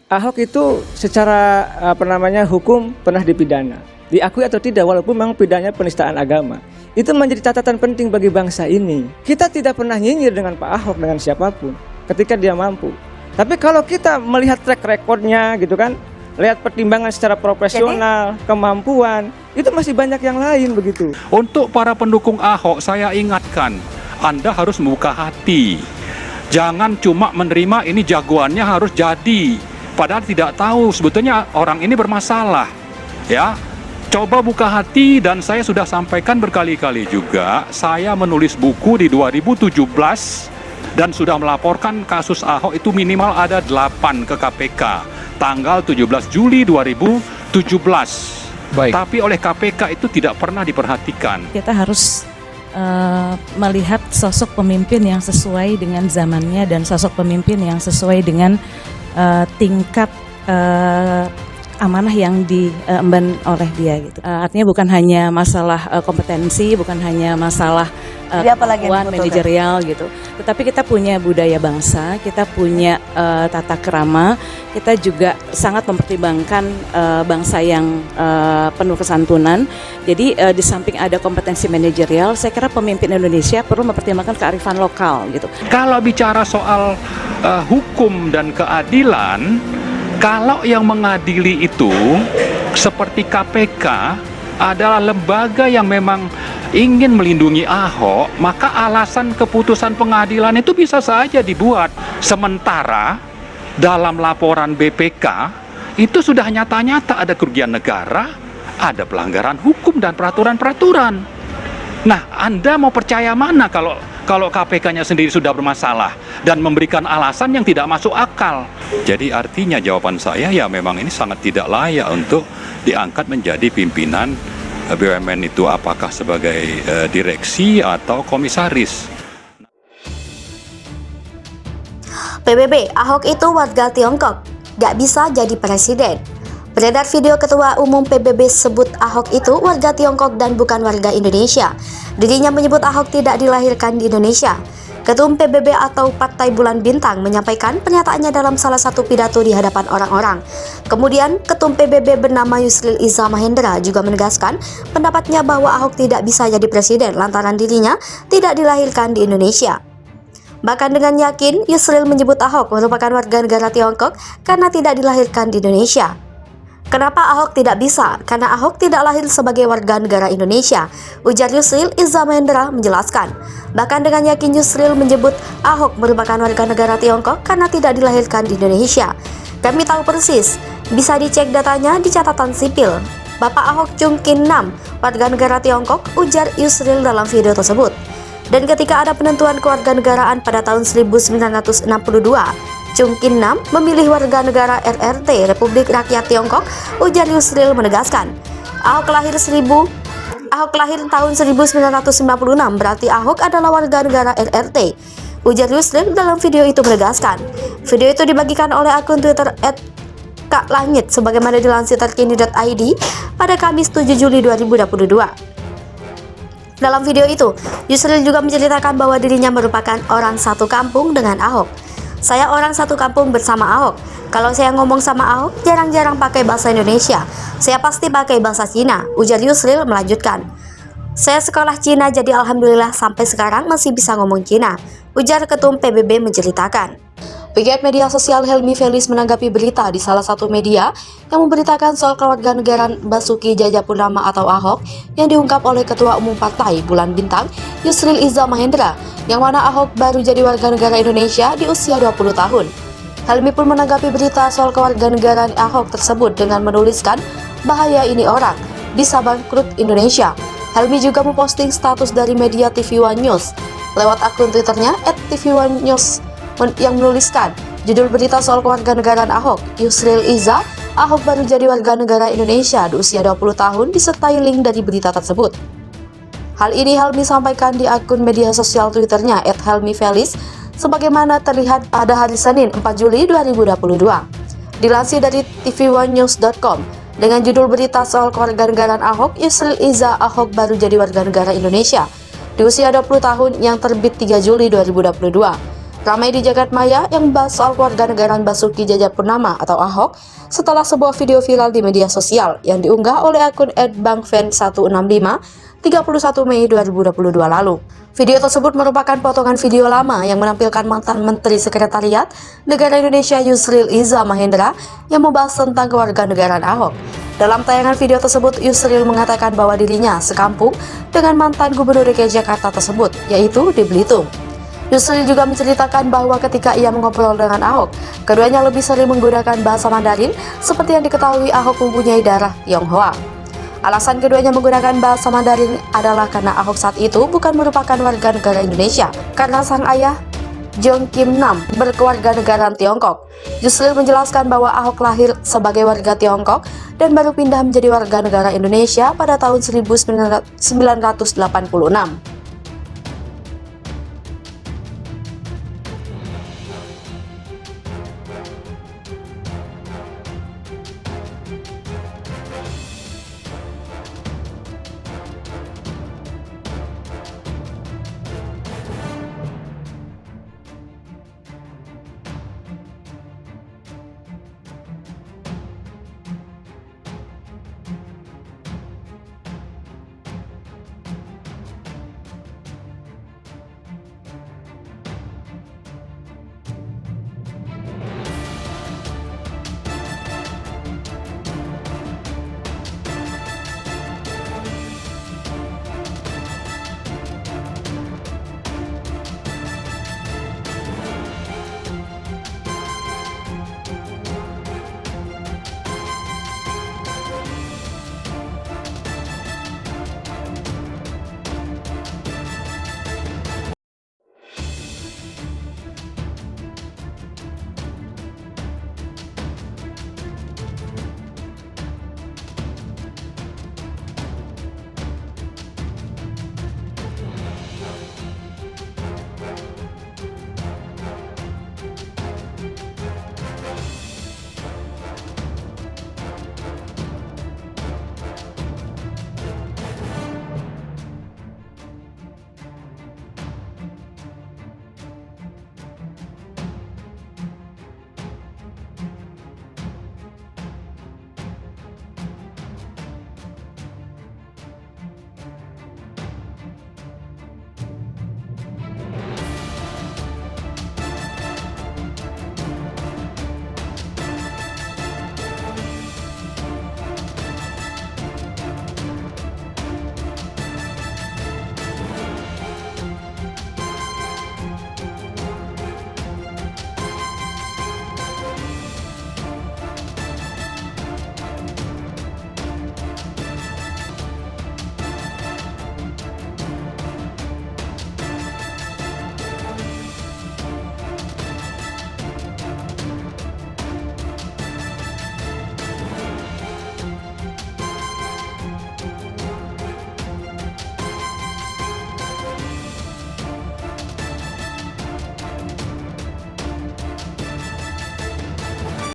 Ahok itu secara hukum pernah dipidana. Diakui atau tidak, walaupun memang pidananya penistaan agama. Itu menjadi catatan penting bagi bangsa ini. Kita tidak pernah nyinyir dengan Pak Ahok, dengan siapapun ketika dia mampu. Tapi kalau kita melihat track recordnya gitu kan, lihat pertimbangan secara profesional, kemampuan, itu masih banyak yang lain begitu. Untuk para pendukung Ahok, saya ingatkan, Anda harus membuka hati. Jangan cuma menerima ini jagoannya harus jadi, padahal tidak tahu sebetulnya orang ini bermasalah. Ya, coba buka hati, dan saya sudah sampaikan berkali-kali juga, saya menulis buku di 2017 dan sudah melaporkan kasus Ahok itu minimal ada 8 ke KPK tanggal 17 Juli 2017. Baik. Tapi oleh KPK itu tidak pernah diperhatikan. Kita harus melihat sosok pemimpin yang sesuai dengan zamannya dan sosok pemimpin yang sesuai dengan tingkat amanah yang diemban oleh dia gitu. Artinya bukan hanya masalah kompetensi, bukan hanya masalah kemampuan manajerial gitu. Tetapi kita punya budaya bangsa, kita punya tata krama, kita juga sangat mempertimbangkan bangsa yang penuh kesantunan. Jadi di samping ada kompetensi manajerial, saya kira pemimpin Indonesia perlu mempertimbangkan kearifan lokal gitu. Kalau bicara soal hukum dan keadilan, kalau yang mengadili itu seperti KPK adalah lembaga yang memang ingin melindungi Ahok, maka alasan keputusan pengadilan itu bisa saja dibuat. Sementara dalam laporan BPK itu sudah nyata-nyata ada kerugian negara, ada pelanggaran hukum dan peraturan-peraturan. Nah, Anda mau percaya mana kalau KPK-nya sendiri sudah bermasalah dan memberikan alasan yang tidak masuk akal? Jadi artinya jawaban saya ya memang ini sangat tidak layak untuk diangkat menjadi pimpinan BUMN itu, apakah sebagai direksi atau komisaris. PBB, Ahok itu warga Tiongkok, gak bisa jadi presiden. Beredar video Ketua Umum PBB sebut Ahok itu warga Tiongkok dan bukan warga Indonesia. Dirinya menyebut Ahok tidak dilahirkan di Indonesia. Ketum PBB atau Partai Bulan Bintang menyampaikan pernyataannya dalam salah satu pidato di hadapan orang-orang. Kemudian, Ketum PBB bernama Yusril Iza Mahendra juga menegaskan pendapatnya bahwa Ahok tidak bisa jadi presiden lantaran dirinya tidak dilahirkan di Indonesia. Bahkan dengan yakin, Yusril menyebut Ahok merupakan warga negara Tiongkok karena tidak dilahirkan di Indonesia. Kenapa Ahok tidak bisa? Karena Ahok tidak lahir sebagai warga negara Indonesia, ujar Yusril Iza Mahendra menjelaskan. Bahkan dengan yakin Yusril menyebut Ahok merupakan warga negara Tiongkok karena tidak dilahirkan di Indonesia. Kami tahu persis, bisa dicek datanya di catatan sipil. Bapak Ahok Chung Kin Nam, warga negara Tiongkok, ujar Yusril dalam video tersebut. Dan ketika ada penentuan kewarganegaraan pada tahun 1962, Chung Kin Nam memilih warga negara RRT Republik Rakyat Tiongkok, ujar Yusril menegaskan. Ahok lahir tahun 1996, berarti Ahok adalah warga negara RRT, ujar Yusril dalam video itu menegaskan. Video itu dibagikan oleh akun Twitter @kaklangit sebagaimana dilansir terkini.id pada Kamis 7 Juli 2022. Dalam video itu, Yusril juga menceritakan bahwa dirinya merupakan orang satu kampung dengan Ahok. Saya orang satu kampung bersama Ahok. Kalau saya ngomong sama Ahok, jarang-jarang pakai bahasa Indonesia. Saya pasti pakai bahasa Cina, ujar Yusril melanjutkan. Saya sekolah Cina jadi alhamdulillah sampai sekarang masih bisa ngomong Cina, ujar Ketum PBB menceritakan. Pegiat media sosial Helmi Felis menanggapi berita di salah satu media yang memberitakan soal kewarganegaraan Basuki Cahayapurnama atau Ahok yang diungkap oleh Ketua Umum Partai Bulan Bintang Yusril Iza Mahendra, yang mana Ahok baru jadi warga negara Indonesia di usia 20 tahun. Helmi pun menanggapi berita soal kewarganegaraan Ahok tersebut dengan menuliskan, bahaya ini orang, bisa bangkrut Indonesia. Helmi juga memposting status dari media TV One News lewat akun Twitternya @TV1News yang menuliskan judul berita soal kewarganegaraan Ahok, Yusril Iza, Ahok baru jadi warga negara Indonesia di usia 20 tahun disertai link dari berita tersebut. Hal ini Helmi sampaikan di akun media sosial Twitternya @helmifelis sebagaimana terlihat pada hari Senin 4 Juli 2022. Dilansir dari tv1news.com dengan judul berita soal kewarganegaraan Ahok, Yusril Iza, Ahok baru jadi warga negara Indonesia di usia 20 tahun yang terbit 3 Juli 2022. Ramai di jagat maya yang membahas soal kewarganegaraan Basuki Cahayapurnama atau Ahok setelah sebuah video viral di media sosial yang diunggah oleh akun @bangfen165 31 Mei 2022 lalu. Video tersebut merupakan potongan video lama yang menampilkan mantan Menteri Sekretariat Negara Indonesia Yusril Iza Mahendra yang membahas tentang kewarganegaraan Ahok. Dalam tayangan video tersebut, Yusril mengatakan bahwa dirinya sekampung dengan mantan Gubernur DKI Jakarta tersebut, yaitu di Belitung. Yusril juga menceritakan bahwa ketika ia mengobrol dengan Ahok, keduanya lebih sering menggunakan bahasa Mandarin seperti yang diketahui Ahok mempunyai darah Tionghoa. Alasan keduanya menggunakan bahasa Mandarin adalah karena Ahok saat itu bukan merupakan warga negara Indonesia, karena sang ayah Jong Kim Nam berkewarganegaraan Tiongkok. Yusril menjelaskan bahwa Ahok lahir sebagai warga Tiongkok dan baru pindah menjadi warga negara Indonesia pada tahun 1986.